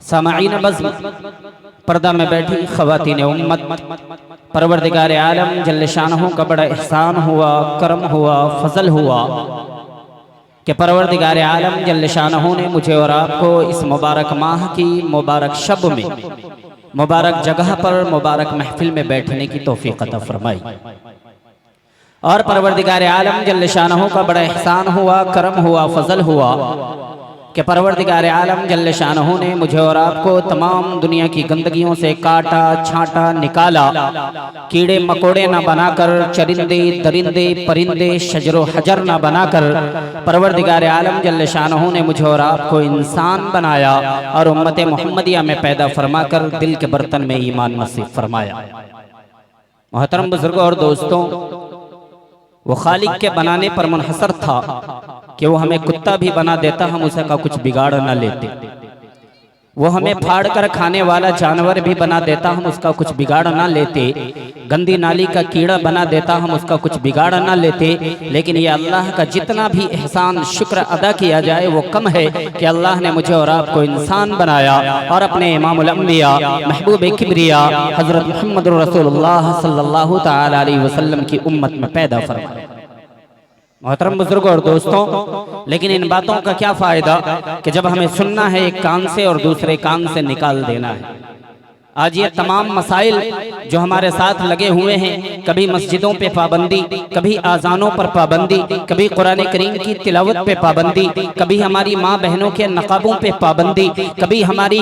सामाईन बज़्म, पर्दा में बैठी ख़वातीन उम्मत, परवरदिगार आलम जल्ल शानहू का बड़ा एहसान हुआ, करम हुआ, फजल हुआ कि परवरदिगार आलम जल्ल शानहू ने मुझे और आपको इस मुबारक माह की मुबारक शब में मुबारक जगह पर मुबारक महफिल में बैठने की तौफीक अता फरमाई। और परवरदिगार आलम जल्ल शानहू का बड़ा एहसान हुआ, करम हुआ, फजल हुआ कि परवरदिगार आलम जल्ल शानहू ने मुझे और आपको तमाम दुनिया की गंदगियों से काटा, छांटा, निकाला, कीड़े मकोड़े ना बनाकर, चरिंदे दरिंदे परिंदे शजरो हजर ना बनाकर परवरदिगार आलम जल्ल शानहू ने मुझे और आपको इंसान बनाया और उम्मत मोहम्मदिया में पैदा फरमाकर दिल के बर्तन में ईमान नसीब फरमाया। मोहतरम बुजुर्गों और दोस्तों, वो खालिक के बनाने पर मुनहसर था कि वो हमें कुत्ता भी बना देता, हम उसका कुछ बिगाड़ न लेते। वो हमें फाड़ कर खाने वाला जानवर भी बना देता, हम उसका कुछ बिगाड़ ना लेते। गंदी नाली का कीड़ा बना देता, हम उसका कुछ बिगाड़ ना लेते। लेकिन ये अल्लाह का जितना भी एहसान शुक्र अदा किया जाए वो कम है कि अल्लाह ने मुझे और आपको इंसान बनाया और अपने इमामुल अंबिया महबूब किबरिया हजरत मोहम्मद रसूलुल्लाह सल्लल्लाहु तआला अलैहि वसल्लम की उम्मत में पैदा फरमाया। मोहतरम बुजुर्गों और दोस्तों, लेकिन इन बातों का क्या फ़ायदा कि जब हमें सुनना है एक कान से और दूसरे कान से निकाल देना है। आज ये तमाम मसाइल जो हमारे साथ लगे हुए हैं, कभी मस्जिदों पे पाबंदी, कभी आज़ानों पर पाबंदी, कभी कुरान करीम की तिलावत पे पाबंदी, कभी हमारी माँ बहनों के नकाबों पे पाबंदी, कभी हमारी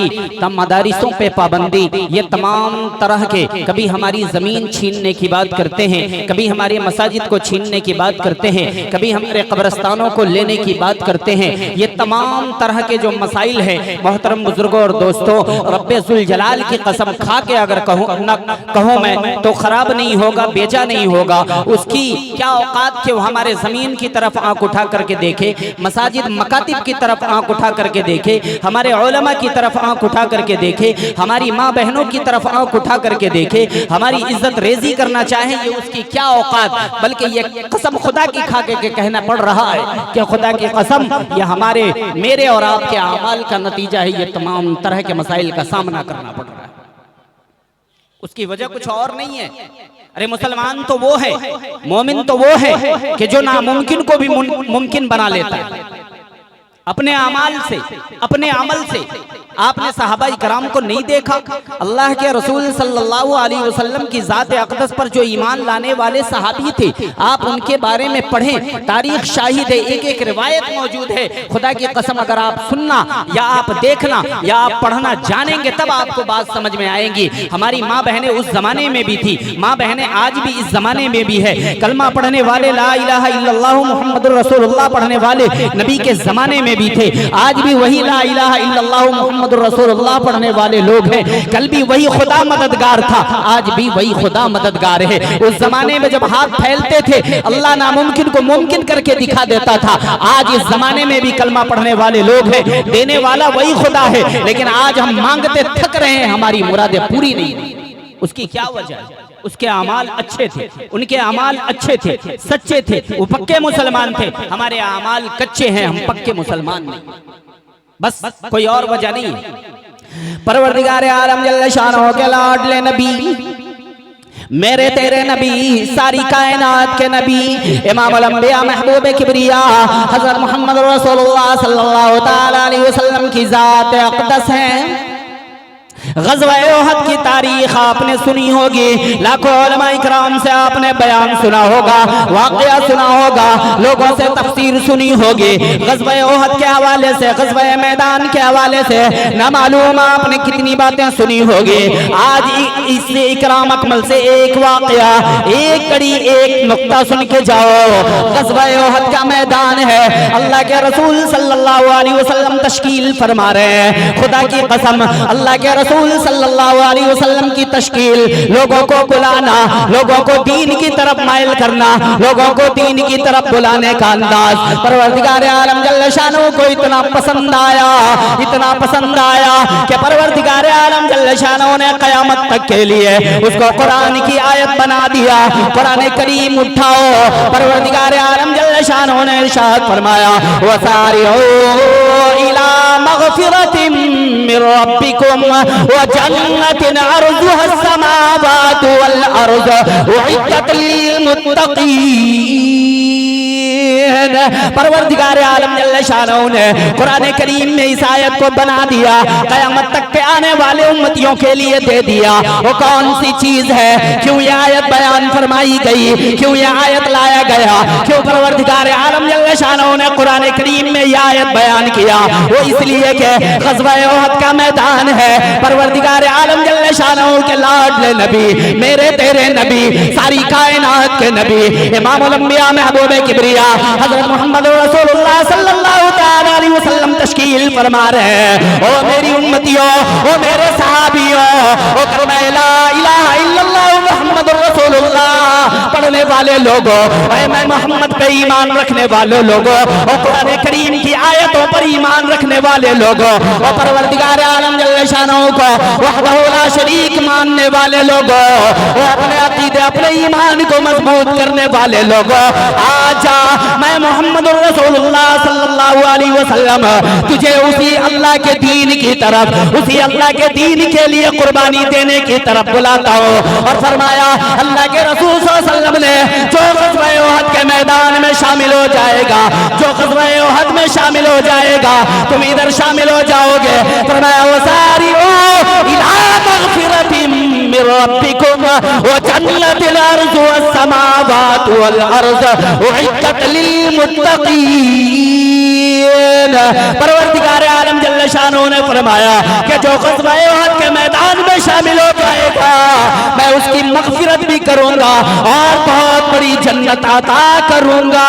मदारिसों पे पाबंदी, ये तमाम तरह के, कभी हमारी ज़मीन छीनने की बात करते हैं, कभी हमारे मसाजिद को छीनने की बात करते हैं, कभी हमारे कब्रस्तानों को लेने की बात करते हैं। ये तमाम तरह के जो मसाइल हैं, मोहतरम बुजुर्गों और दोस्तों, रब्बे ज़ुल जलाल की कसम खा के अगर कहूँ मैं तो खराब नहीं होगा, बेजा नहीं होगा। उसकी क्या औकात कि वो हमारे जमीन की तरफ आंख उठा करके देखे, मसाजिद मकातिब की तरफ आंख उठा करके देखे, हमारे उलमा की तरफ आंख उठा करके देखे, हमारी माँ बहनों की तरफ आंख उठा करके देखे, हमारी इज्जत रेजी करना चाहे, ये उसकी क्या औकात। बल्कि ये कसम खुदा की खा के कहना पड़ रहा है कि खुदा की कसम ये हमारे मेरे और आपके अमाल का नतीजा है। ये तमाम तरह के मसाइल का सामना करना पड़ रहा है। उसकी वजह कुछ और नहीं है। अरे मुसलमान तो वो है, मोमिन तो वो है कि जो नामुमकिन को भी मुमकिन बना लेता है अपने अमाल से, अपने अमल से। आपने सहाबा इकराम को नहीं देखा? अल्लाह के रसूल सल्लल्लाहु अलैहि वसल्लम की ज़ात अक़दस पर जो ईमान लाने वाले सहाबी थे, आप उनके बारे में पढ़ें, तारीख शाहिद है, एक एक रिवायत मौजूद है। खुदा की कसम अगर आप सुनना या आप देखना या आप पढ़ना जानेंगे तब आपको बात समझ में आएंगी। हमारी माँ बहनें उस जमाने में भी थी, माँ बहनें आज भी इस जमाने में भी है। कलमा पढ़ने वाले, ला इलाहा इल्लल्लाहु मुहम्मदुर रसूलुल्लाह पढ़ने वाले नबी के जमाने में भी थे, आज भी वही ला इलाहा इल्लल्लाहु मुहम्मदुर रसूलुल्लाह पढ़ने वाले लोग हैं। कल भी वही खुदा मददगार था, आज भी वही खुदा मददगार है। उस जमाने में जब हाथ फैलते थे अल्लाह नामुमकिन को मुमकिन करके दिखा देता था। आज इस जमाने में भी कलमा पढ़ने वाले लोग हैं, देने वाला वही खुदा है, लेकिन आज हम मांगते थक रहे हैं, हमारी मुरादें पूरी नहीं। उसकी क्या वजह है? उसके अमाल अच्छे थे, उनके अमाल अच्छे थे, सच्चे थे, वो पक्के मुसलमान थे। हमारे अमाल कच्चे हैं, हम पक्के मुसलमान नहीं, बस कोई और वजह नहीं है। परवरदिगार आलम जल्ल शानहू के लाडले नबी, मेरे तेरे नबी, सारी कायनात के नबी, इमामुल अंबिया महबूब किबरिया हज़रत मोहम्मद रसूलुल्लाह सल्लल्लाहु तआला अलैहि वसल्लम की ज़ात अक़दस है। ग़ज़वा-ए उहद की तारीख आपने सुनी होगी, लाखों उलमा इकराम से आपने बयान सुना होगा, वाक़या सुना होगा, लोगों से तफसीर सुनी होगी। ग़ज़वा-ए उहद के हवाले से, ग़ज़वा-ए मैदान के हवाले से न मालूम आपने कितनी बातें सुनी होगी। आज इससे इकराम अकमल से एक वाक़या, एक कड़ी, एक नुक्ता सुन के जाओ। ग़ज़वा-ए उहद का मैदान है, अल्लाह के रसूल सल्लल्लाहु अलैहि वसल्लम तशकील फरमा रहे हैं। खुदा की कसम, अल्लाह के रसूल सल्लल्लाहु अलैहि वसल्लम की तश्कील, लोगों को बुलाना, लोगों को दीन की तरफ माइल करना, लोगों को दीन की तरफ बुलाने का अंदाज परवरदिगार आलम जल्ल शानहू को इतना पसंद आया, इतना पसंद आया कि परवरदिगार आलम जल्ल शानहू ने क़यामत तक के लिए उसको कुरान की आयत बना दिया। कुरान करीम उठाओ, परवरदिगार आलम जल्ल शानहू ने इरशाद फरमाया वसारिऊ इला मग़फ़िरतिम मिर रब्बिकुम व जन्नतिन अर्ज़ुहा अस्समावातु वल अर्ज़ उइद्दत लिल मुत्तक़ीन। परवरदिगार आलम जल्ल शानहू ने कुरान करीम में इस आयत को बना दिया, क़यामत तक के आने वाले उम्मतियों के लिए दे दिया। वो कौन सी चीज है, क्यों ये आयत बयान फरमाई गई, क्यों ये आयत लाया गया, क्यों परवरदिगार आलम जल्ल शानहू ने कुरान करीम में यह आयत बयान किया? वो इसलिए कि ग़ज़वा उहद का मैदान है। परवरदिगार आलम जल्ल शानहू के लाडले नबी, मेरे तेरे नबी, सारी कायनात के नबी, इमामुल अंबिया महबूब किबरिया हज़रत मोहम्मद रसूलुल्लाह सल्लल्लाहु तआला अलैहि वसल्लम तश्कील फरमा रहे हैं। ओ मेरी उम्मतियों, ओ मेरे सहाबियों, ओ कलमा ला इलाहा इल्लल्लाह मुहम्मदुर रसूलुल्लाह पढ़ने वाले लोगों, मैं मोहम्मद पे ईमान रखने वाले लोगों, और कुरान करीम की आयतों पर ईमान रखने वाले लोगों, और परवरदिगार आलम जल्ल शानहू को वहदहू ला शरीक मानने वाले लोगों, और अपने अकीदे, अपने ईमान को मजबूत करने वाले लोगों, आजा मैं मोहम्मद रसूलुल्लाह सल्लल्लाहु अलैहि वसल्लम तुझे उसी अल्लाह के दीन की तरफ, उसी अल्लाह के दीन के लिए कुर्बानी देने की तरफ बुलाता हूँ। और फरमाया अल्लाह के रसूल सल्लल्लाहु अलैहि वसल्लम ने जो ग़ज़वा उहद के मैदान में शामिल हो जाएगा, जो ग़ज़वा उहद में शामिल हो जाएगा, तुम इधर शामिल हो जाओगे। फरमाया वसारिऊ इला मग़फ़िरतिम मिर रब्बिकुम व जन्नतिन अर्ज़ुहा अस्समावातु वल अर्ज़ उइद्दत लिल मुत्तक़ीन। परवरदिगार आलम जल्ल शानहू ने फरमाया कि जो ग़ज़वा उहद के मैदान में शामिल हो जाएगा, मैं उसकी मग़फ़िरत भी करूंगा और बहुत बड़ी जन्नत अता करूंगा।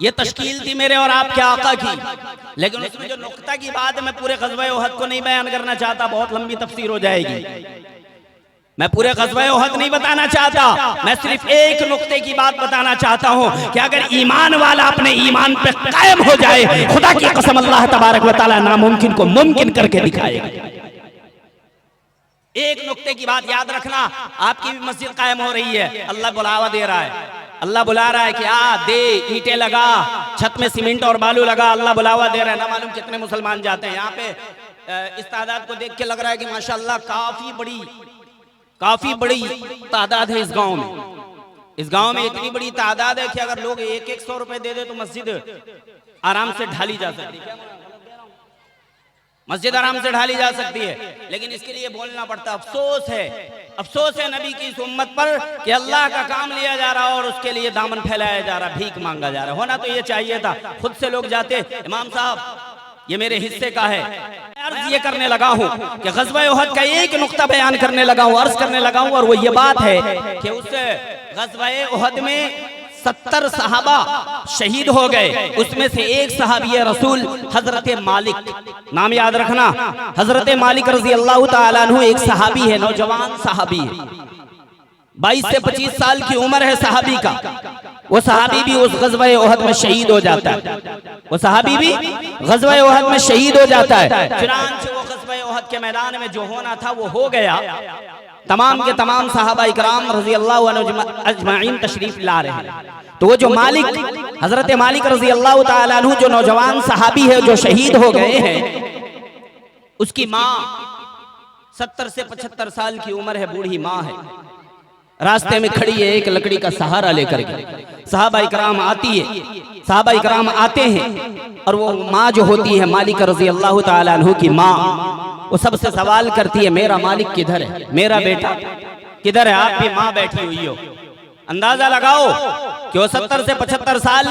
ये तश्कील थी मेरे और आपके आका की, लेकिन उसमें जो नुक्ता की बात है मैं पूरे ग़ज़वा उहद को नहीं बयान करना चाहता, बहुत लंबी तफसीर हो जाएगी। मैं पूरे ग़ज़वा उहद नहीं बताना चाहता, मैं सिर्फ एक नुक्ते की बात बताना चाहता हूं कि अगर ईमान वाला अपने ईमान पे कायम हो जाए, खुदा की कसम अल्लाह तबारक व तआला नामुमकिन को मुमकिन करके दिखाएगा। एक नुक्ते की बात याद रखना, आपकी भी मस्जिद कायम हो रही है, अल्लाह बुलावा दे रहा है, अल्लाह बुला रहा है कि आ दे, ईंटें लगा, छत में सीमेंट और बालू लगा, अल्लाह बुलावा दे रहा है। ना मालूम कितने मुसलमान जाते हैं यहाँ पे। इस तादाद को देख के लग रहा है कि माशाअल्लाह काफी बड़ी तादाद है इस गांव में। इस गांव में इतनी बड़ी तादाद है कि अगर लोग 100 रुपए दे दे तो मस्जिद आराम से ढाली जा सकती है, मस्जिद आराम से ढाली जा सकती है। लेकिन इसके लिए बोलना पड़ता है। अफसोस है नबी की इस उम्मत पर कि अल्लाह का काम लिया जा रहा और उसके लिए दामन फैलाया जा रहा, भीख मांगा जा रहा। होना तो ये चाहिए था, खुद से लोग जाते, इमाम साहब ये मेरे हिस्से का है। अर्ज ये करने लगा हूँ कि ग़ज़वा उहद का एक नुक्ता बयान करने लगा हूँ, अर्ज करने लगा हूँ, और वो ये बात है कि उस ग़ज़वा उहद में 70 सहाबा शहीद हो गए। उसमें से एक सहाबी रसूल हजरत मालिक, नाम याद रखना, हजरत मालिक रज़ी अल्लाह तआला अन्हु एक सहाबी है, नौजवान सहाबी है, 22 से 25 साल की उम्र है सहाबी का। वो सहाबी भी उस ग़ज़वा उहद में शहीद हो जाता है, वो सहाबी भी ग़ज़वा उहद में शहीद हो जाता है। चुनांचे वो ग़ज़वा उहद के मैदान में जो होना था वो हो गया। तमाम के तमाम सहाबा इकराम रज़ी अल्लाह अन्हुम अजमाइन तशरीफ ला रहे हैं। तो वो जो मालिक, हजरत मालिक रज़ी अल्लाह तआला अन्हु, जो नौजवान सहाबी है जो शहीद हो गए हैं, उसकी माँ 70 से 75 साल की उम्र है, बूढ़ी माँ है, रास्ते में खड़ी है एक लकड़ी का सहारा लेकर के। सहाबा इकराम आते हैं और वो माँ जो होती है मालिक रज़ी अल्लाह तआला अन्हु की माँ, वो सबसे सवाल करती है मेरा मालिक किधर है, मेरा बेटा किधर है? आप भी माँ बैठी हुई हो, अंदाजा लगाओ कि वो 70 से 75 साल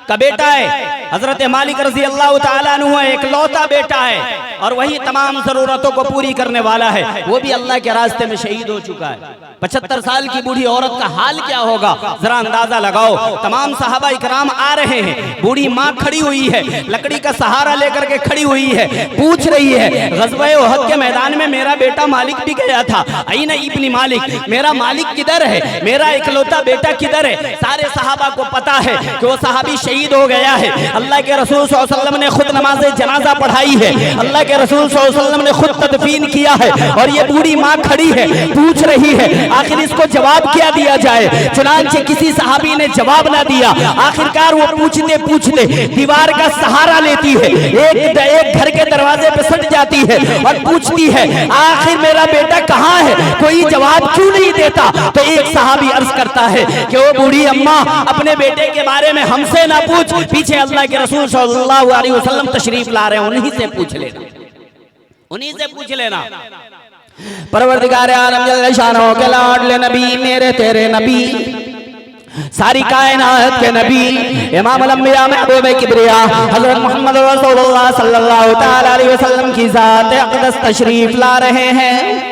का बेटा है, हजरत मालिक रज़ी अल्लाह ताला अन्हु एक लौता बेटा है और वही तमाम जरूरतों को पूरी करने वाला है। वो भी अल्लाह के रास्ते में शहीद हो चुका है। 75 साल की बूढ़ी औरत का हाल क्या होगा जरा अंदाजा लगाओ। तमाम सहाबा इकराम आ रहे हैं, बूढ़ी माँ खड़ी हुई है, लकड़ी का सहारा लेकर के खड़ी हुई है, पूछ रही है ग़ज़वा उहद के मैदान में मेरा बेटा मालिक भी गया था, अईन इब्न मालिक, मेरा मालिक किधर है, मेरा इकलौता बेटा किधर है। सारे सहाबा को पता है कि वो सहाबी शहीद हो गया है। अल्लाह के रसूल सल्लल्लाहु अलैहि वसल्लम ने खुद नमाज जनाजा पढ़ाई है, अल्लाह के रसूल सल्लल्लाहु अलैहि वसल्लम ने खुद तदफीन किया है और ये बूढ़ी माँ खड़ी है, पूछ रही है आखिर इसको जवाब क्या दिया जाए। चुनांचे किसी सहाबी ने जवाब ना दिया। आखिरकार वो पूछते पूछते दीवार का सहारा लेती है, एक घर के दरवाजे पे सट जाती है और पूछती है आखिर मेरा बेटा कहाँ है, कोई जवाब क्यों नहीं देता। तो एक सहाबी अर्ज करता है कि वो बूढ़ी अम्मा अपने बेटे के बारे में हमसे ना पूछ, पीछे अल्लाह के रसूल सल्लल्लाहु अलैहि वसल्लम तशरीफ ला रहे हैं, उन्हीं से पूछ लेना, उन्हीं से पूछ लेना। परवरदिगार आलम जल्ल शानो के लाडले नबी, मेरे तेरे नबी, सारी कायनात के नबी, इमामुल अंबिया महबूब किबरिया हजरत मोहम्मद रसूलुल्लाह सल्लल्लाहु तआला अलैहि वसल्लम की जात अक़दस तशरीफ ला रहे हैं।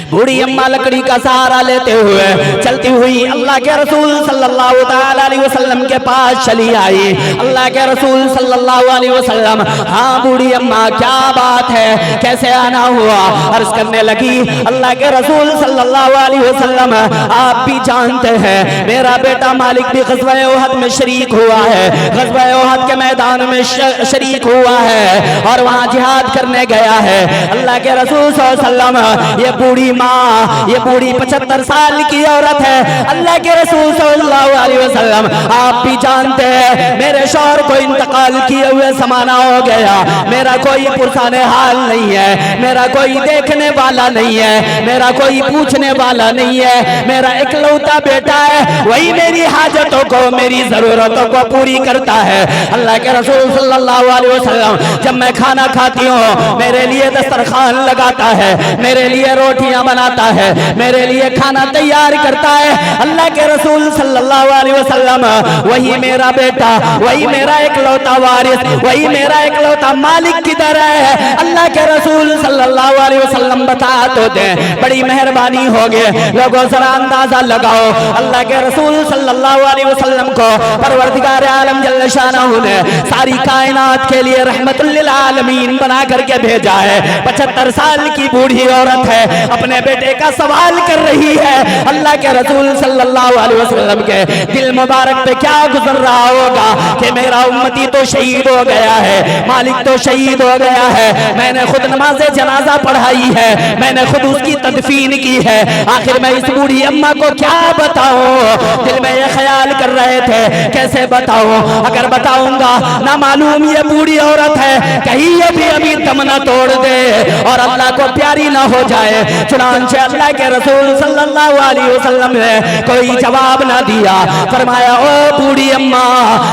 बूढ़ी अम्मा लकड़ी का सहारा लेते हुए चलती हुई अल्लाह के रसूल सल्लल्लाहु तआला अलैहि वसल्लम के पास चली आई। अल्लाह के रसूल सल्लल्लाहु अलैहि वसल्लम, हाँ बूढ़ी अम्मा क्या बात है, कैसे आना हुआ, अर्ज करने लगी अल्लाह के रसूल सल्लल्लाहु अलैहि वसल्लम आप भी जानते हैं मेरा बेटा मालिक भी ग़ज़वा उहद में शरीक हुआ है, ग़ज़वा उहद के मैदान में शरीक हुआ है और वहाँ जिहाद करने गया है। अल्लाह के रसूल सल्लल्लाहु अलैहि वसल्लम, ये बूढ़ी माँ, ये बूढ़ी 75 साल की औरत है। अल्लाह के रसूल सल्लल्लाहु अलैहि वसल्लम आप भी जानते हैं मेरे शौहर को इंतकाल किए हुए ज़माना हो गया, मेरा कोई पुरसाने हाल नहीं है, मेरा कोई देखने वाला नहीं है, मेरा कोई पूछने वाला नहीं है, मेरा इकलौता बेटा है, वही मेरी हाजतों को, मेरी ज़रूरतों को पूरी करता है। अल्लाह के रसूल सल्लल्लाहु अलैहि वसल्लम जब मैं खाना खाती हूँ मेरे लिए दस्तरखान लगाता है, मेरे लिए रोटियां बनाता है, मेरे लिए खाना तैयार करता है। अल्लाह के रसूल सल्लल्लाहु अलैहि वसल्लम, वही मेरा बेटा, वही मेरा इकलौता वारिस, वही मेरा इकलौता मालिक किधर है। अल्लाह के रसूल सल्लल्लाहु अलैहि वसल्लम बता तो दे, बड़ी मेहरबानी होगी। लोगों जरा अंदाजा लगाओ, अल्लाह के रसूल सल्लल्लाहु अलैहि वसल्लम को परवरदिगार आलम जल्ल शानहू ने सारी कायनात के लिए रहमतुल लिल आलमीन बना करके भेजा है। 75 साल की बूढ़ी औरत है, अपने बेटे का सवाल कर रही है। अल्लाह के रसूल सल्लल्लाहु अलैहि वसल्लम के दिल मुबारक पे क्या गुजर रहा होगा कि मेरा उम्मती तो शहीद हो गया है, मालिक तो शहीद हो गया है, मैंने खुद नमाज जनाजा पढ़ाई है, मैंने खुद उसकी तदफीन की है, आखिर मैं इस बूढ़ी अम्मा को क्या बताऊं। दिल में ये ख्याल कर रहे थे कैसे बताऊं, अगर बताऊंगा ना मालूम ये बूढ़ी औरत है कहीं ये भी अभी दम न तोड़ दे और अल्लाह को प्यारी ना हो जाए। चुनांचे अल्लाह के रसूल सल्लल्लाहु अलैहि वसल्लम ने कोई जवाब ना दिया। फरमाया ओ बूढ़ी अम्मा,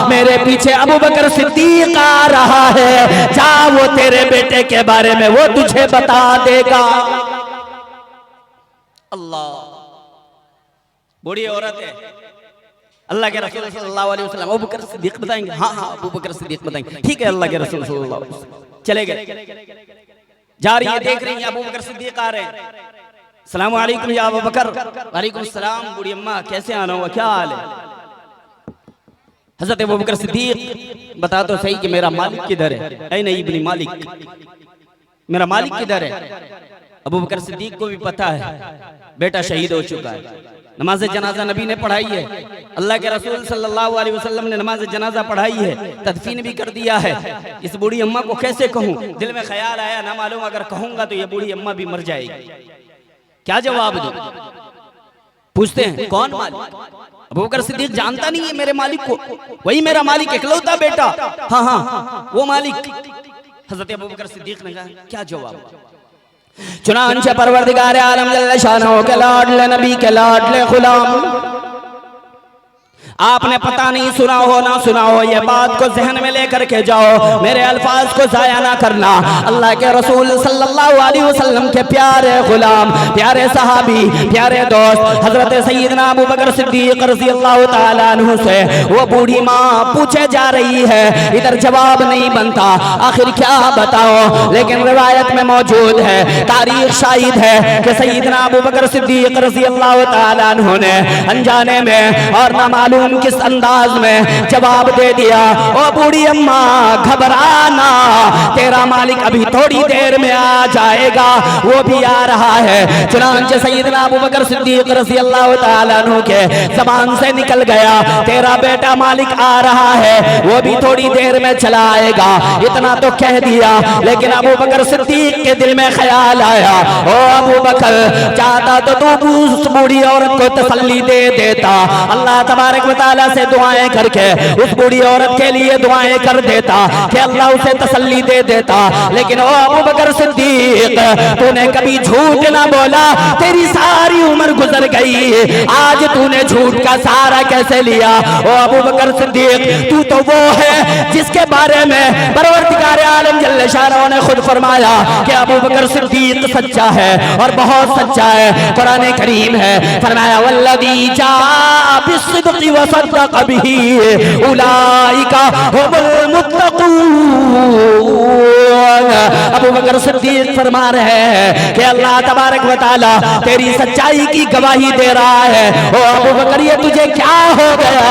मेरे पीछे अबू बकर सिद्दीक आ रहा है, जा वो तेरे बेटे के बारे में वो तुझे बता देगा। अल्लाह, बूढ़ी औरत है, अल्लाह के रसूल सल्लल्लाहु अलैहि वसल्लम अबू बकर सिद्दीक बताएंगे, हाँ हाँ अबू बकर सिद्दीक बताएंगे, ठीक है। अल्लाह के रसूल सल्लल्लाहु अलैहि वसल्लम चले गए, जा रही है, देख रही है अबू बकर सिद्दीक आ रहे हैं। सलाम अलैकुम या अबू बकर। वालेकुम सलाम। बूढ़ी अम्मा कैसे आना हुआ, क्या हाल है। हजरत अबू बकर सिद्दीक बता तो सही कि मेरा मालिक किधर है। ऐ नहीं इब्न मालिक, मेरा मालिक किधर है। अबू बकर सिद्दीक को भी पता है बेटा शहीद हो चुका है, नमाज जनाजा नबी ने पढ़ाई है, अल्लाह के रसूल सल्लल्लाहु अलैहि वसल्लम ने नमाज जनाजा पढ़ाई है, तदफीन भी कर दिया है। इस बूढ़ी अम्मा को कैसे कहूँ, दिल में ख्याल आया ना मालूम अगर कहूंगा तो ये बूढ़ी अम्मा भी मर जाएगी, क्या जवाब दूं। पूछते हैं कौन मालिक। अबू बकर सिद्दीक जानता नहीं है मेरे मालिक को, वही मेरा मालिक इकलौता बेटा, हाँ हाँ वो मालिक। हजरत अबू बकर सिद्दीक ने कहा क्या जवाब। चुनांचे परवरदिगार आलम जल्ल शानहू के लाडले नबी के लाडले गुलाम आपने पता नहीं सुना हो ना सुना हो, ये बात को जहन में लेकर के जाओ, मेरे अल्फाज को जाया ना करना। अल्लाह के रसूल सल्लल्लाहु अलैहि वसल्लम के प्यारे गुलाम, प्यारे सहाबी, प्यारे दोस्त हजरत सैयदना अबू बकर सिद्दीक रज़ियल्लाहु ताला अन्हु से वो बूढ़ी माँ पूछे जा रही है, इधर जवाब नहीं बनता, आखिर क्या बताओ। लेकिन रिवायत में मौजूद है, तारीख शाहिद है कि सैयदना अबू बकर सिद्दीक रज़ियल्लाहु ताला अन्हु ने अनजाने में और ना मालूम किस अंदाज में जवाब दे दिया, ओ बूढ़ी अम्मा घबराना, तेरा मालिक अभी थोड़ी देर में आ जाएगा, वो भी आ रहा है। चुनांचे सैयदना अबू बकर सिद्दीक रज़ियल्लाहु ताला अन्हु के ज़बान से निकल गया, तेरा बेटा मालिक आ रहा है, वो भी थोड़ी देर में चला आएगा। इतना तो कह दिया, लेकिन अबू बकर सिद्दीक के दिल में ख्याल आया, ओ अबू बकर चाहता तो तू उस बूढ़ी औरत को तसल्ली दे देता, अल्लाह तबारक व तआला से दुआएं करके उस बूढ़ी औरत के लिए दुआएं कर देता कि अल्लाह उसे तसल्ली दे देता। लेकिन ओ अबू बकर सिद्दीक, तूने कभी झूठ ना बोला, तेरी सारी उम्र गुजर गई, आज तूने झूठ का सहारा कैसे लिया। ओ अबू बकर सिद्दीक, तू तो वो है जिसके बारे में परवरदिगार आलम जल्ले शानहू ने खुद फरमाया कि अबू बकर सिद्दीक सच्चा है और बहुत सच्चा है। कुरान करीम है, फरमाया वल्लज़ी जाअ बिस्सिद्क़ि व सद्दक़ बिही उलाइका हुमुल मुत्तक़ून। अबू बकर सिद्दीक फरमा रहे हैं कि अल्लाह तबारक व तआला तेरी सच्चाई की गवाही दे रहा है। ओ अबू बकर, ये तुझे क्या हो गया,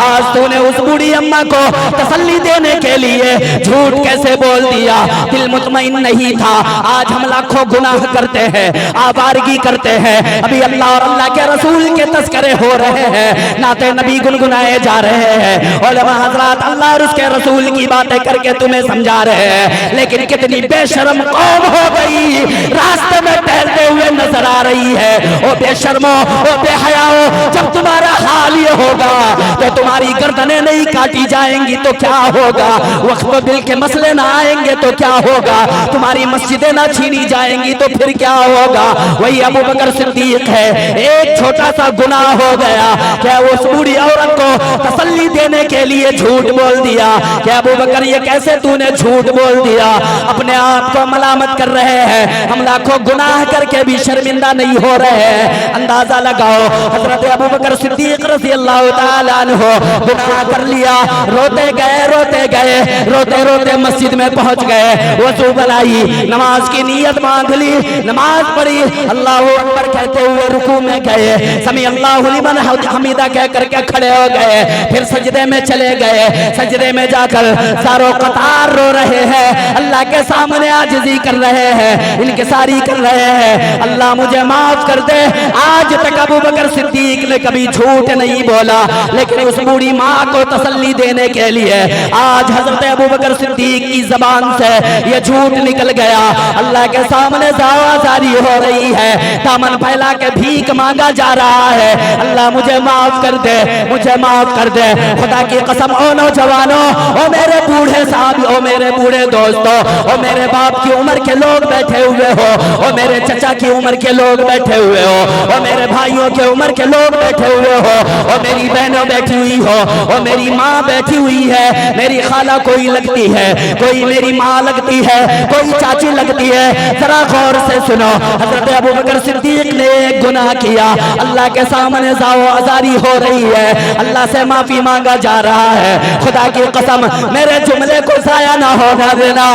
आज तूने उस बूढ़ी अम्मा को तसल्ली देने के लिए झूठ कैसे बोल दिया। दिल मुतमईन नहीं था, आज हम लाखों गुनाह करते हैं, आवारगी करते हैं, अभी अल्लाह और अल्लाह के रसूल के तस्करे हो रहे हैं, नाते नबी गुनगुनाए जा रहे हैं, उलमा हज़रात अल्लाह और उसके रसूल की बातें करके तुम्हें समझा रहे हैं। लेकिन कितनी बेशर्म कौम हो गई, रास्ते में टहलते हुए नजर आ रही है। ओ बेशर्मो, ओ बेहयाओ, जब तुम्हारा हाल ये होगा तो तुम्हारी गर्दनें नहीं काटी जाएंगी तो क्या होगा, वक्त दिल के मसले ना आएंगे तो क्या होगा, तुम्हारी मस्जिदें ना छीनी जाएंगी तो फिर क्या होगा। वही अबू बकर सिद्दीक है, एक छोटा सा गुनाह हो गया, क्या उस बूढ़ी औरत को तसल्ली देने के लिए झूठ बोल दिया। क्या अबू बकर, ये कैसे तूने झूठ बोल दिया, अपने आप को मलामत कर रहे हैं, हम लाखों गुनाह करके भी शर्मिंदा नहीं हो रहे हैं। अंदाजा लगाओ, हजरत अबू बकर सिद्दीक रज़ियल्लाहु ताला अन्हु गुनाह कर लिया, रोते गए रोते गए, रोते रोते मस्जिद में पहुंच गए, वज़ू बनाई, नमाज की नीयत बांध ली, नमाज पढ़ी, अल्लाहु अकबर कहते हुए रुकू में गए, समी अल्लाहु लिमन हमीदा कह करके खड़े हो गए, फिर सजदे में चले गए, सजदे में जाकर सारों कतार रो रहे हैं, अल्लाह के सामने आजिज़ी कर रहे हैं, इनकिसारी कर रहे हैं, अल्लाह मुझे माफ कर दे। आज तक अबू बकर सिद्दीक ने कभी झूठ नहीं बोला, लेकिन उस बूढ़ी माँ को तसल्ली देने के लिए आज हजरत अबू बकर सिद्दीक की जबान से ये झूठ निकल गया। अल्लाह के सामने जारी हो रही है, दामन फैला के भीख मांगा जा रहा है, अल्लाह मुझे माफ कर दे, मुझे माफ कर दे। खुदा की कसम, ओ नौजवानों, ओ मेरे बूढ़े साहब, ओ मेरे बूढ़े दोस्तों, ओ मेरे बाप की उम्र के लोग बैठे हुए हो, ओ मेरे चचा की उम्र के लोग बैठे हुए हो, ओ मेरे भाइयों के उम्र के लोग बैठे हुए हो, ओ मेरी बहनों बैठी हुई हो, ओ मेरी माँ बैठी हुई है, मेरी खाला कोई लगती है, कोई मेरी माँ लगती है, कोई चाची लगती है, जरा गौर से सुनो। हजरत अबू बकर सिद्दीक ने एक गुनाह किया, अल्लाह के सामने जाओ आजारी हो रही है, अल्लाह से माफी मांगा जा रहा है। खुदा की कसम, मेरे जुमले को जाया ना होने देना।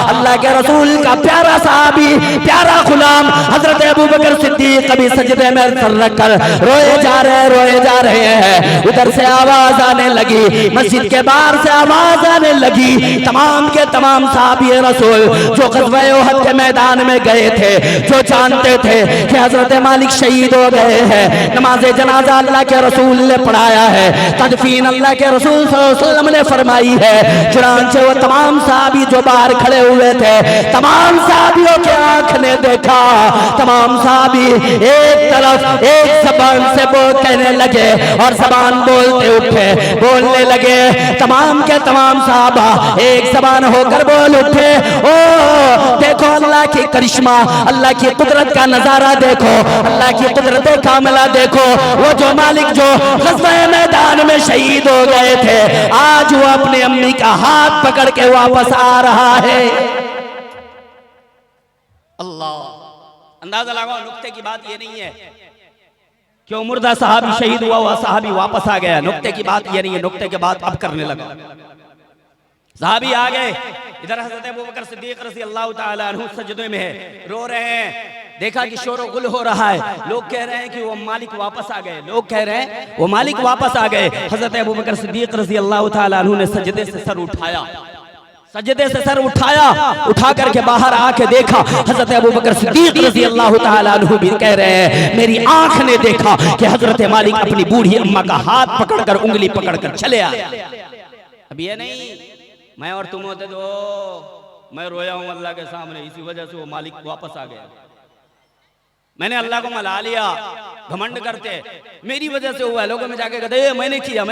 अल्लाह के रसूल का प्यारा साहबी, प्यारा गुलाम हजरत अबू बकर सिद्दीक कभी सजदे में सर रखकर रोए जा रहे हैं। उधर से आवाज आने लगी, मस्जिद के बाहर से आवाज आने लगी, तमाम के तमाम साहबी रसूल जो ग़ज़वा उहद के मैदान में गए थे, जो जानते थे कि हजरत मालिक शहीद हो गए हैं, नमाज जनाजा अल्लाह के रसूल ने पढ़ाया है, तदफीन अल्लाह के रसूल सल्लल्लाहु अलैहि वसल्लम ने फरमाई है। चुनांचे वो तमाम साहबी जो बाहर खड़े हुए थे, तमाम साहबियों के आंख ने देखा, तमाम साहबी एक तरफ एक जबान से कहने लगे और जबान बोलते उठे, बोलने लगे, तमाम के तमाम साहबा एक जबान होकर बोल उठे, ओ देखो अल्लाह अल्लाह की करिश्मा, अल्लाह की कुदरत का नजारा देखो, अल्लाह की कुदरत कामिला देखो। वो जो मालिक जो ग़ज़वा मैदान में शहीद हो गए थे, आज वो अपनी अम्मी का हाथ पकड़ के वापस आ रहा है। अल्लाह, अंदाजा लगाओ, नुक्ते की बात ये नहीं है कि मुर्दा साहबी शहीद हुआ साहबी वापस आ गया। नुक्ते की बात ये नहीं है, नुक्ते के बात अब करने लगा। साहबी आ गए, इधर हज़रत अबू बकर सिद्दीक़ रज़ी अल्लाह ताला अन्हु सजदे में है, रो रहे हैं। देखा कि शोर गुल हो रहा है, लोग कह रहे हैं कि वो मालिक वापस आ गए, लोग कह रहे हैं वो मालिक वापस आ गए। हज़रत अबू बकर सिद्दीक़ रज़ी अल्लाह ताला अन्हु ने सजदे से सर उठाया, सजदे से सर उठाया, उठा करके बाहर आके देखा, हजरत अबू बकर सिद्दीक़ रज़ी अल्लाह ताला अन्हु भी कह रहे हैं मेरी आंख ने देखा कि हजरत मालिक अपनी बूढ़ी अम्मा का हाथ पकड़कर उंगली पकड़कर चले आए। अब ये नहीं मैं और तुम होते तो मैं रोया हूं अल्लाह के सामने, इसी वजह से वो मालिक वापस आ गया, मैंने अल्लाह को मना लिया, घमंड करते मेरी वजह से हुआ। लोगों में जाके कहते मैंने किया,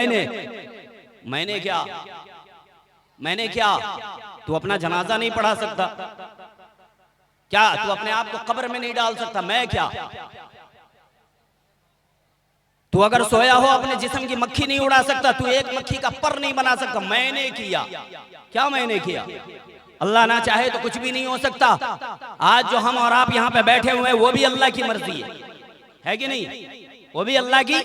मैंने क्या? तू अपना जनाजा नहीं पढ़ा सकता क्या? तू अपने आप को कब्र में नहीं डाल सकता? मैं क्या? तू अगर सोया हो अपने जिस्म की मक्खी नहीं उड़ा सकता? तू एक मक्खी का पर नहीं बना सकता? मैंने किया क्या? मैंने किया। अल्लाह ना चाहे तो कुछ भी नहीं हो सकता। आज जो हम और आप यहाँ पे बैठे हुए हैं वो भी अल्लाह की मर्जी है कि नहीं? वो भी अल्लाह की।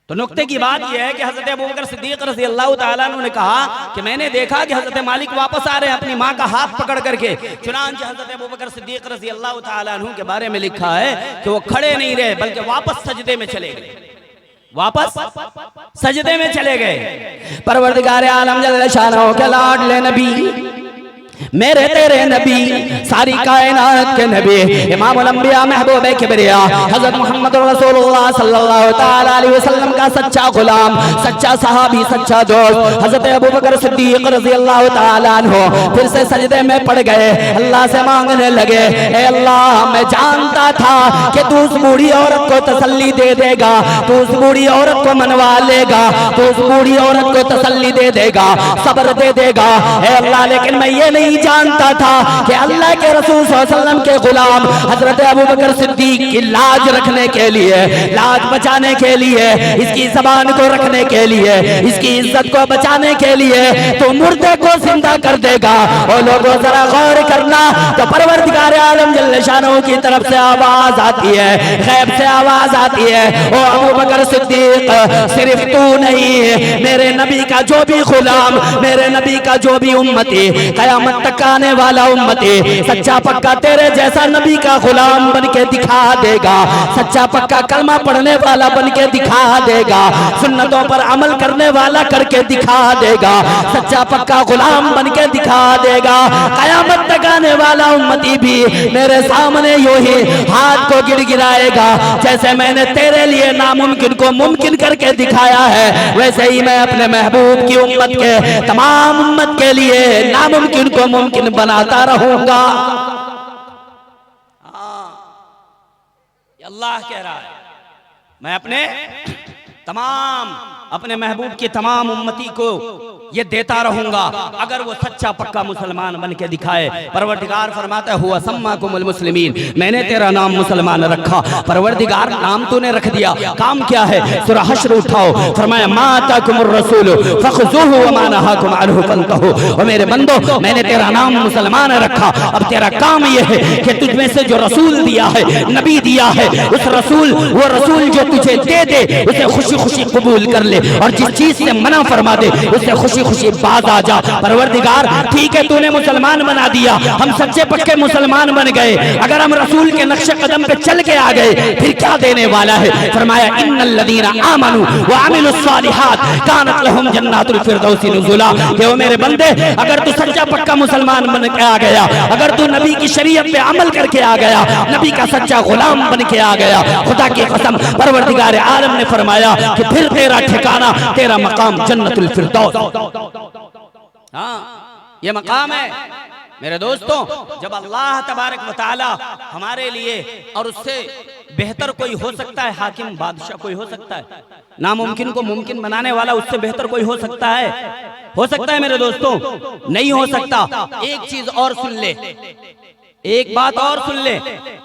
तो नुक्ते की बात यह है कि हज़रत अबू बकर सिद्दीक़ रज़ी अल्लाह ताला अन्हु ने कहा कि मैंने देखा कि हज़रत मालिक वापस आ रहे हैं अपनी माँ का हाथ पकड़ करके। चुनांचे हज़रत अबू बकर सिद्दीक़ रज़ी अल्लाह ताला अन्हु के बारे में लिखा है कि वो खड़े नहीं रहे बल्कि वापस सजदे में चले गए, वापस सजदे में चले गए। परवरदिगार आलम जल्ल शानहू के लाडले नबी, मेरे तेरे नबी, सारी कायनात के नबी, इमामुल अंबिया महबूब किबरिया हजरत मोहम्मद रसूलुल्लाह सल्लल्लाहु तआला अलैहि वसल्लम का सच्चा गुलाम, सच्चा सहाबी, सच्चा दोस्त हजरत अबू बकर सिद्दीक़ रज़ी अल्लाह तआला अन्हु फिर से सजदे में पड़ गए, अल्लाह से मांगने लगे, ए अल्लाह मैं जानता था कि तू उस बूढ़ी औरत को तसल्ली दे देगा, तू उस बूढ़ी औरत को मनवा लेगा, तू उस बूढ़ी औरत को तसल्ली दे देगा, सब्र दे देगा। ए अल्लाह, लेकिन मैं ये नहीं जानता था कि अल्लाह के रसूल सल्लल्लाहु अलैहि वसल्लम के गुलाम हजरत अबू बकर सिद्दीक की लाज रखने के लिए, लाज बचाने के लिए, इसकी ज़बान को रखने के लिए, इसकी इज्जत को बचाने के लिए तो मुर्दे को जिंदा कर देगा। और लोगों जरा गौर करना, तो परवरदिगार आलम जल्ल शानहू की तरफ से आवाज आती है, गैब से आवाज आती है, ओ अबू बकर सिद्दीक सिर्फ तू नहीं, मेरे नबी का जो भी गुलाम, मेरे नबी का जो भी उम्मती, क़यामत तक आने वाला उम्मती सच्चा पक्का तेरे जैसा नबी का गुलाम बन के दिखा देगा, सच्चा पक्का कलमा पढ़ने वाला बन के दिखा देगा, सुन्नतों पर अमल करने वाला करके दिखा देगा, सच्चा पक्का गुलाम बन के दिखा देगा। क़यामत तक आने वाला उम्मती भी मेरे सामने यूं ही हाथ को गिड़गिड़ाएगा, जैसे मैंने तेरे लिए नामुमकिन को मुमकिन करके दिखाया है, वैसे ही मैं अपने महबूब की उम्मत के तमाम उम्मत के लिए नामुमकिन को मुमकिन बनाता रहूंगा। अल्लाह कह रहा है मैं अपने महबूब की तमाम उम्मती को ये देता रहूंगा अगर वो सच्चा पक्का मुसलमान बन के दिखाए। परवरदिगार फरमाता है हुआ सम्माकुमुल मुस्लिमीन, मैंने तेरा नाम मुसलमान रखा। परवरदिगार नाम तूने रख दिया, काम क्या है? सूरा हश्र उठाओ, फरमाया मा आताकुमुर रसूल फखुज़ूहु व मा नहाकुम अन्हु फंतहू। और मेरे बंदो मैंने तेरा नाम मुसलमान रखा, अब तेरा काम ये है कि तुझ में से जो रसूल दिया है, नबी दिया है, उस रसूल, वो रसूल जो तुझे दे दे उसे खुशी खुशी कबूल कर ले, और जिस चीज से मना फरमा दे उससे खुशी खुशी बाज आ जा। परवरदिगार ठीक है तूने मुसलमान बना दिया, हम सच्चे पक्के मुसलमान बन गए, अगर हम रसूल के नक्शे कदम पे चल के आ गए फिर क्या देने वाला है? फरमाया इन्नल्लज़ीना आमनू व अमिलुस्सालिहात कानत लहुम जन्नातुल फिरदौसी नुज़ुला। कि वो मेरे बंदे अगर तू सच्चा पक्का मुसलमान बन के आ गया, अगर तू नबी की शरीयत पे अमल करके आ गया, नबी का सच्चा गुलाम बन के आ गया, खुदा की कसम परवरदिगार आलम ने फरमाया कि फिर तेरा ठिकाना, तेरा मकाम जन्नतुल फिरदौस। हाँ ये मकाम है मेरे दोस्तों। जब अल्लाह तबारक व तआला हमारे लिए और उससे बेहतर कोई हो सकता है? हाकिम बादशाह कोई हो सकता है? नामुमकिन को मुमकिन बनाने वाला उससे बेहतर कोई हो सकता है? हो सकता है मेरे दोस्तों? नहीं हो सकता। एक चीज और सुन ले, एक बात और सुन ले,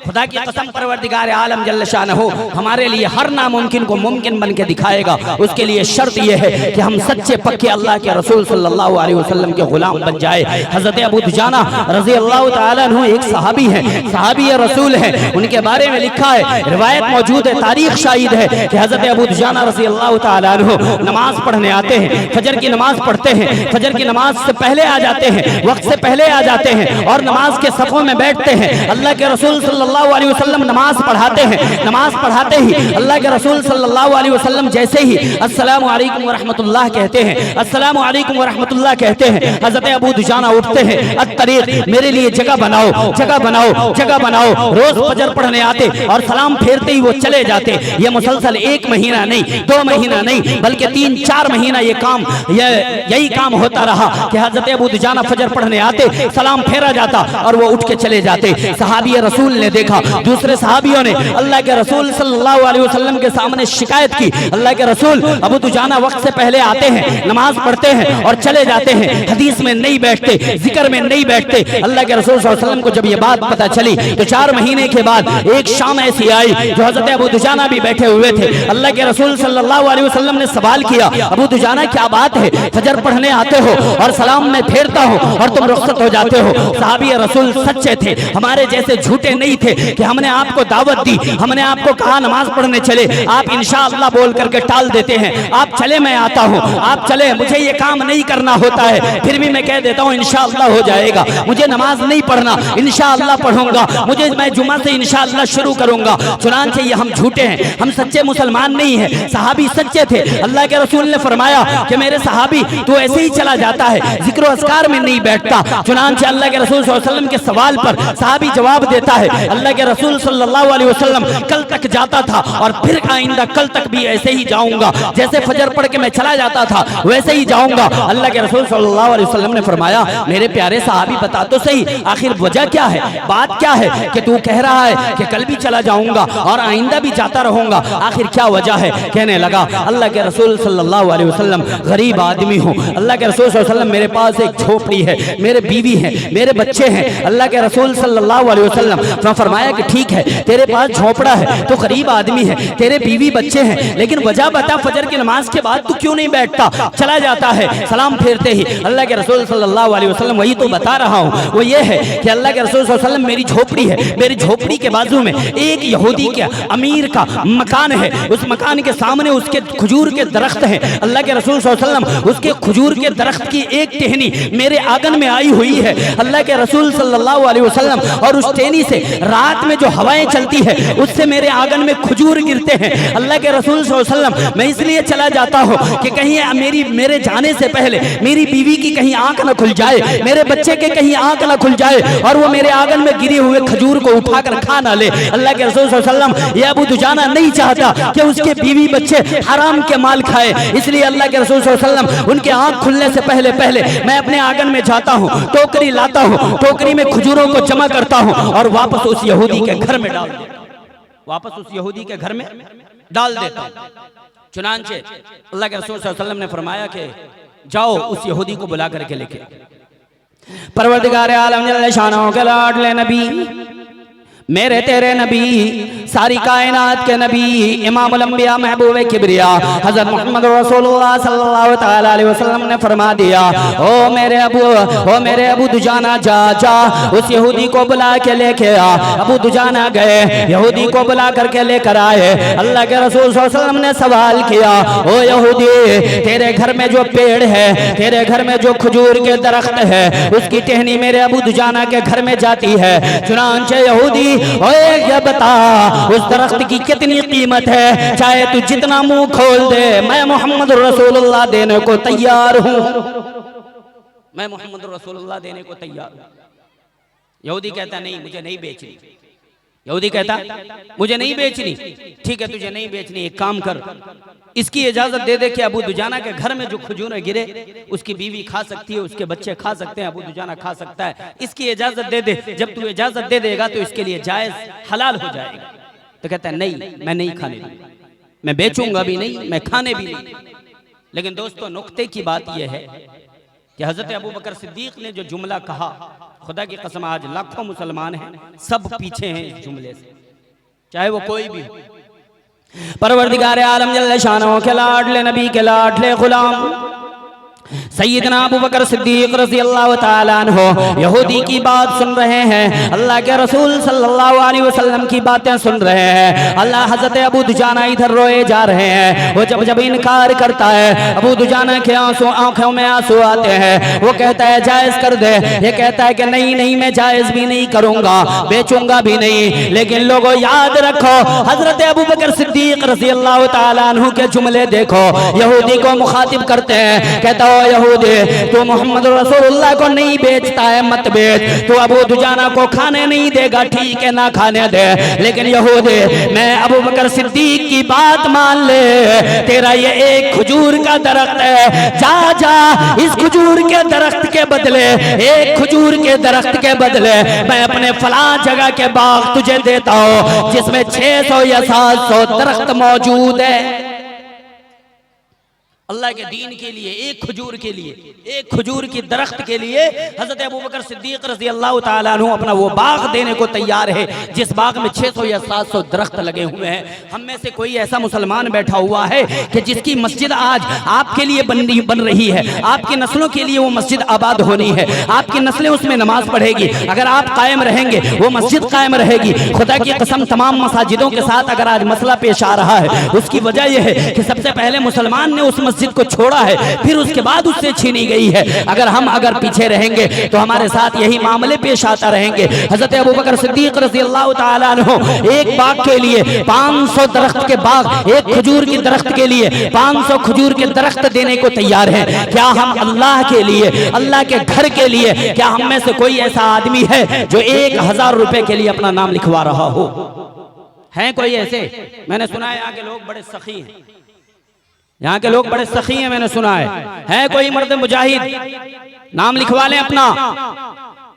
खुदा की कसम परवरदिगार आलम जल्ल शानहू हमारे लिए हर नामुमकिन को मुमकिन बन के दिखाएगा। उसके लिए शर्त यह है कि हम सच्चे पक्के अल्लाह के रसूल सल्लल्लाहु अलैहि वसल्लम के गुलाम बन जाए। हजरत अबू दुजाना रजी अल्लाह तआला अन्हु एक सहाबी है, सहाबी रसूल है। उनके बारे में लिखा है, रिवायत मौजूद है, तारीख शाहिद है कि हजरत अबू दुजाना रजी अल्लाह तआला अन्हु नमाज पढ़ने आते हैं, फजर की नमाज पढ़ते हैं, फजर की नमाज से पहले आ जाते हैं, वक्त से पहले आ जाते हैं और नमाज के सफों में बैठते हैं। अल्लाह के रसूल सल्लल्लाहु अलैहि वसल्लम नमाज पढ़ाते हैं, नमाज पढ़ाते ही अल्लाह के रसूल सल्लल्लाहु अलैहि वसल्लम जैसे ही अस्सलामु अलैकुम व रहमतुल्लाह कहते हैं, अस्सलामु अलैकुम व रहमतुल्लाह कहते हैं, हज़रत अबू दुजाना उठते हैं, अत-तरीक़ मेरे लिए जगह बनाओ, जगह बनाओ, जगह बनाओ। रोज फजर पढ़ने आते और सलाम फेरते ही वो चले जाते। ये मुसलसल 1 महीना नहीं, 2 महीना नहीं, बल्कि 3-4 महीना ये काम, यही काम होता रहा कि हज़रत अबू दुजाना फजर पढ़ने आते, सलाम फेरा जाता और वो उठ के चले जाते। सहाबी रसूल ने देखा, दूसरे सहाबियों ने अल्लाह के रसूल सल्लल्लाहु अलैहि वसल्लम के सामने शिकायत की, अल्लाह के रसूल अबू दुजाना वक्त से पहले आते हैं, नमाज पढ़ते हैं और चले जाते हैं, हदीस में नहीं बैठते, जिक्र में नहीं बैठते। अल्लाह के रसूल सल्लल्लाहु अलैहि वसल्लम को जब ये बात पता चली तो 4 महीने के बाद एक शाम ऐसी आई जो हज़रत अबू दुजाना भी बैठे हुए थे। अल्लाह के रसूल सल्लल्लाहु अलैहि वसल्लम ने सवाल किया, अबू दुजाना क्या बात है, फजर पढ़ने आते हो और सलाम में फेरता हो और तुम रुखसत हो जाते हो। सहाबी रसूल सच्चे थे, हमारे जैसे झूठे नहीं थे कि हमने आपको दावत दी, हमने आपको कहा नमाज पढ़ने चले, आप इंशाअल्लाह बोल करके टाल देते हैं। आप चले मैं आता हूँ, आप चले, मुझे ये काम नहीं करना होता है, फिर भी मैं कह देता हूँ इंशाअल्लाह हो जाएगा। मुझे नमाज नहीं पढ़ना, इंशाअल्लाह पढ़ूंगा, मुझे मैं जुमा से इंशाअल्लाह शुरू करूंगा। चुनांचे ये हम झूठे हैं, हम सच्चे मुसलमान नहीं हैं। सहाबी सच्चे थे। अल्लाह के रसूल ने फरमाया कि मेरे सहाबी तू ऐसे ही चला जाता है, जिक्र अस्कार में नहीं बैठता। चुनांचे अल्लाह के रसूल सल्लल्लाहु अलैहि वसल्लम के सवाल पर सहाबी जवाब देता है, अल्लाह के रसूल सल्लल्लाहु अलैहि वसल्लम कल तक जाता था और फिर आइंदा कल तक भी ऐसे ही जाऊंगा, जैसे फजर पढ़ के मैं चला जाता था वैसे ही जाऊंगा। अल्लाह के रसूल सल्लल्लाहु अलैहि वसल्लम ने फरमाया, मेरे प्यारे सहाबी बता तो सही, आखिर वजह क्या है, बात क्या है कि तू कह रहा है कि कल भी चला जाऊंगा और आइंदा भी जाता रहूंगा, आखिर क्या वजह है? कहने लगा, अल्लाह के रसूल सल्लल्लाहु अलैहि वसल्लम गरीब आदमी हूँ, अल्लाह के रसूल सल्लल्लाहु अलैहि वसल्लम मेरे पास एक झोपड़ी है, मेरे बीवी है, मेरे बच्चे हैं। अल्लाह के रसूल सल्लल्लाहु अलैहि वसल्लम ने फरमाया कि ठीक है, तेरे पास झोपड़ा है, तो गरीब आदमी है, तेरे बीवी बच्चे हैं, लेकिन वजह बता, फजर की नमाज के बाद तू क्यों नहीं बैठता, चला जाता है सलाम फेरते ही? अल्लाह के रसूल सल्लल्लाहु अलैहि वसल्लम वही तो बता रहा हूँ, वो ये है कि अल्लाह के रसूल सल्लल्लाहु अलैहि वसल्लम मेरी झोपड़ी है, मेरी झोपड़ी के बाजू में एक यहूदी के अमीर का मकान है, उस मकान के सामने उसके खजूर के दरख्त है। अल्लाह के रसूल सल्लल्लाहु अलैहि वसल्लम उसके खजूर के दरख्त की एक टहनी मेरे आंगन में आई हुई है। अल्लाह के रसूल सल्लल्लाहु अलैहि वसल्लम और उस टहनी से रात में जो हवाएं चलती है उससे मेरे आंगन में खजूर गिरते हैं। अल्लाह के रसूल सल्लल्लाहु अलैहि वसल्लम मैं इसलिए चला जाता हूँ कि कहीं मेरे जाने से पहले मेरी बीवी की कहीं आंख न खुल जाए, मेरे बच्चे के कहीं आंख न खुल जाए और वो मेरे आंगन में गिरे हुए खजूर को उठाकर खा ना ले। अल्लाह के रसूल सल्लल्लाहु अलैहि वसल्लम ये अबू दुजाना नहीं चाहता कि उसके बीवी बच्चे हराम के माल खाए, इसलिए अल्लाह के रसूल सल्लल्लाहु अलैहि वसल्लम उनके आंख खुलने से पहले मैं अपने आंगन में जाता हूँ, टोकरी लाता हूँ, टोकरी में खजूरों को जमा करता हूँ और वापस उस यहूदी के घर में डाल देता हूँ, वापस उस यहूदी के घर में डाल देता हूँ। चुनांचे अल्लाह के रसूल सल्लल्लाहु अलैहि वसल्लम ने फरमाया कि जाओ उस यहूदी को बुला करके लेके। परवरदिगार आलम जल्ल शानहू के लाडले नबी, मेरे तेरे नबी, सारी कायनात के नबी, इमामुल अंबिया महबूब किबरिया हज़रत मोहम्मद रसूलुल्लाह सल्लल्लाहु तआला अलैहि वसल्लम ने फरमा दिया, ओ मेरे अबू दुजाना जा उस यहूदी को बुला के लेके आ। अबू दुजाना गए, यहूदी को बुला करके लेकर आए। अल्लाह के रसूल सल्लल्लाहु अलैहि वसल्लम ने सवाल किया, ओ यहूदी, तेरे घर में जो पेड़ है, तेरे घर में जो खजूर के दरख्त है, उसकी टहनी मेरे अबू दुजाना के घर में जाती है। चुनांचे यहूदी, ओए ये बता उस दरख्त की कितनी कीमत है, चाहे तू जितना मुंह खोल दे, मैं मोहम्मद रसूलुल्लाह देने को तैयार हूँ, मैं मोहम्मद रसूलुल्लाह देने को तैयार हूँ। यहूदी कहता नहीं, मुझे नहीं बेचनी। यहूदी कहता मुझे नहीं बेचनी। ठीक है, तुझे नहीं बेचनी, एक काम कर, इसकी इजाजत दे दे कि अबू दुजाना के घर में जो खजूरें गिरे उसकी बीवी खा सकती है, उसके बच्चे खा सकते हैं, अबू दुजाना खा सकता है, इसकी इजाजत दे दे। जब तू इजाजत दे देगा तो इसके लिए जायज हलाल हो जाएगा। तो कहता है नहीं, मैं नहीं खाने दूंगा, मैं बेचूंगा भी नहीं, मैं खाने भी नहीं। लेकिन दोस्तों नुक्ते की बात यह है कि हजरत अबू बकर सिद्दीक ने जो जुमला कहा, खुदा की कसम आज लाखों मुसलमान हैं, सब पीछे हैं इस जुमले से, चाहे वो कोई भी हो। परवरदिगार आलम जल्ल शानो के लाडले नबी के लाडले गुलाम सैयदना अबू बकर सिद्दीक रज़ी अल्लाह ताला अन्हु यहूदी की बात सुन रहे हैं, अल्लाह के रसूल सल्लल्लाहु अलैहि वसल्लम की बातें सुन रहे हैं। अल्लाह हज़रत अबू दुजाना इधर रोए जा रहे हैं। वो जब इनकार करता है, अबू दुजाना के आंखों में आंसू आते हैं। वो कहता है जायज़ कर दे, ये कहता है कि नहीं नहीं, मैं जायज़ भी नहीं करूंगा, बेचूंगा भी नहीं। लेकिन लोगों याद रखो, हज़रत अबू बकर सिद्दीक रज़ी अल्लाह ताला अन्हु के जुमले देखो, यहूदी को मुखातिब करते हैं, कहता यहूदी तू मोहम्मद रसूलुल्लाह को नहीं बेचता है, मत बेच। तू अबू दुजाना को खाने नहीं देगा, ठीक है ना खाने दे, लेकिन यहूदी मैं अबू बकर सिद्दीक की बात मान ले, तेरा ये एक खजूर का दरख्त है, जा जा इस खजूर के दरख्त के बदले, एक खजूर के दरख्त के बदले मैं अपने फलां जगह के बाग तुझे देता हूं जिसमें 600 या 700 दरख्त मौजूद है। अल्लाह के दीन के लिए, एक खजूर के लिए, एक खजूर की दरख्त के लिए हजरत अबू बकर सिद्दीक रज़ी अल्लाह ताला अन्हु अपना वो बाग देने को तैयार है जिस बाग में 600 या 700 दरख्त लगे हुए हैं। हम में से कोई ऐसा मुसलमान बैठा हुआ है कि जिसकी मस्जिद आज आपके लिए बन रही है, आपकी नस्लों के लिए वो मस्जिद आबाद होनी है, आपकी नस्लें उसमें नमाज पढ़ेगी, अगर आप कायम रहेंगे वो मस्जिद कायम रहेगी। खुदा की कसम तमाम मसाजिदों के साथ अगर आज मसला पेश आ रहा है, उसकी वजह यह है कि सबसे पहले मुसलमान ने उस मस्जिद को छोड़ा है, फिर उसके बाद उससे छीनी गई है। अगर पीछे रहेंगे तो हमारे साथ यही मामले पेश आता रहेंगे। हजरत अबू बकर सिद्दीक रज़ी अल्लाह ताला अन्हु एक बाग के लिए 500 दरख्त के बाग, एक खजूर की दरख्त के लिए 500 खजूर के दरख्त देने को तैयार है। क्या हम अल्लाह के लिए, अल्लाह के घर के लिए, क्या हम में से कोई ऐसा आदमी है जो 1000 रुपए के लिए अपना नाम लिखवा रहा हो? है कोई ऐसे? मैंने सुना है यहाँ के लोग बड़े सखी हैं, यहाँ के लोग बड़े सखी हैं, मैंने सुना है कोई मर्द मुजाहिद नाम लिखवा लें अपना?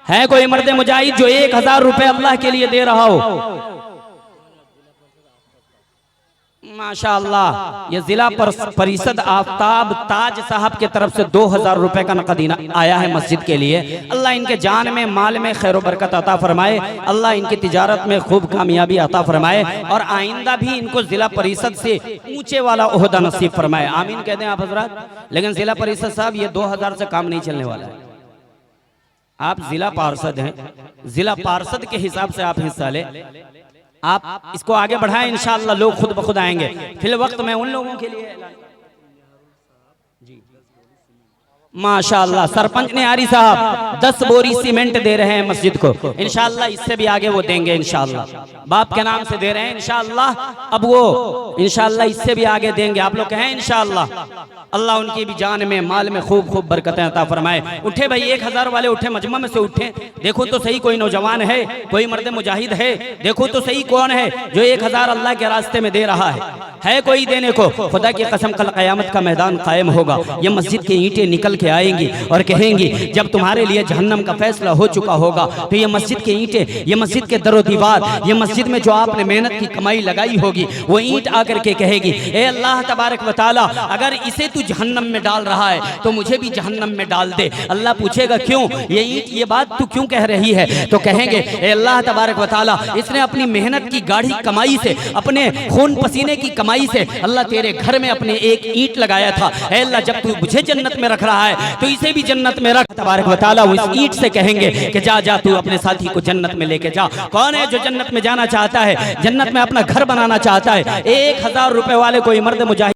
है कोई मर्द मुजाहिद जो 1000 रुपए अल्लाह के लिए दे रहा हो? माशाअल्लाह, ये जिला परिषद आफ्ताब ताज साहब के तरफ से 2000 रुपए का नकद आया है मस्जिद के लिए। अल्लाह इनके जान में, माल में खैर बरकत अता फरमाए, अल्लाह इनकी तिजारत में खूब कामयाबी अता फरमाए और आइंदा भी इनको जिला परिषद से ऊंचे वाला ओहदा नसीब फरमाए। आमीन कह दें आप हजरात। लेकिन जिला परिषद साहब ये 2000 से काम नहीं चलने वाला है। आप जिला पार्षद हैं, जिला पार्षद के हिसाब से आप हिस्सा ले, आप इसको आगे बढ़ाएं, इंशाअल्लाह लोग खुद ब खुद आएंगे। फिर वक्त में उन लोगों के लिए माशाअल्लाह सरपंच ने आरी साहब 10 बोरी सीमेंट दे रहे हैं मस्जिद को, इंशाअल्लाह इससे भी आगे वो देंगे, इंशाअल्लाह बाप के नाम से दे रहे हैं, इंशाअल्लाह अब वो इंशाअल्लाह इससे भी आगे देंगे। आप लोग कहें इंशाअल्लाह, अल्लाह उनकी भी जान में, माल में खूब खूब बरकतें अता फरमाए। उठे भाई, 1000 वाले उठे, मजमा में से उठे, देखो तो सही कोई नौजवान है, कोई मर्द मुजाहिद है, देखो तो सही कौन है जो 1000 अल्लाह के रास्ते में दे रहा है कोई देने को? खुदा की कसम कल क़यामत का मैदान कायम होगा, ये मस्जिद की ईंटें निकल के आएंगी और कहेंगी जब तुम्हारे लिए जहन्नम का फैसला हो चुका होगा तो ये मस्जिद की ईंटें, ये मस्जिद के दरो दीवार, ये मस्जिद में जो आपने मेहनत की कमाई लगाई होगी, वो ईंट आकर के कहेगी ए अल्लाह तबारक व तआला, अगर इसे तू जहन्नम में डाल रहा है तो मुझे भी जहन्नम में डाल दे। अल्लाह पूछेगा क्यों ये ईंट, ये बात तू क्यों कह रही है? तो कहेंगे ए अल्लाह तबारक व तआला, इसने अपनी मेहनत की गाढ़ी कमाई से, अपने खून पसीने की कमाई से अल्लाह तेरे घर में अपने एक ईंट लगाया था। ए अल्लाह, जब तू मुझे जन्नत में रख रहा है तो इसे भी जन्नत में रख। तबारक व तआला उस ईंट से कहेंगे कि जा जा तू अपने साथी को जन्नत में लेके जा। कौन है जो जन्नत में जाना चाहता है, जन्नत में अपना घर बनाना चाहता है? 1000 रुपए वाले कोई मर्द मुजाहिद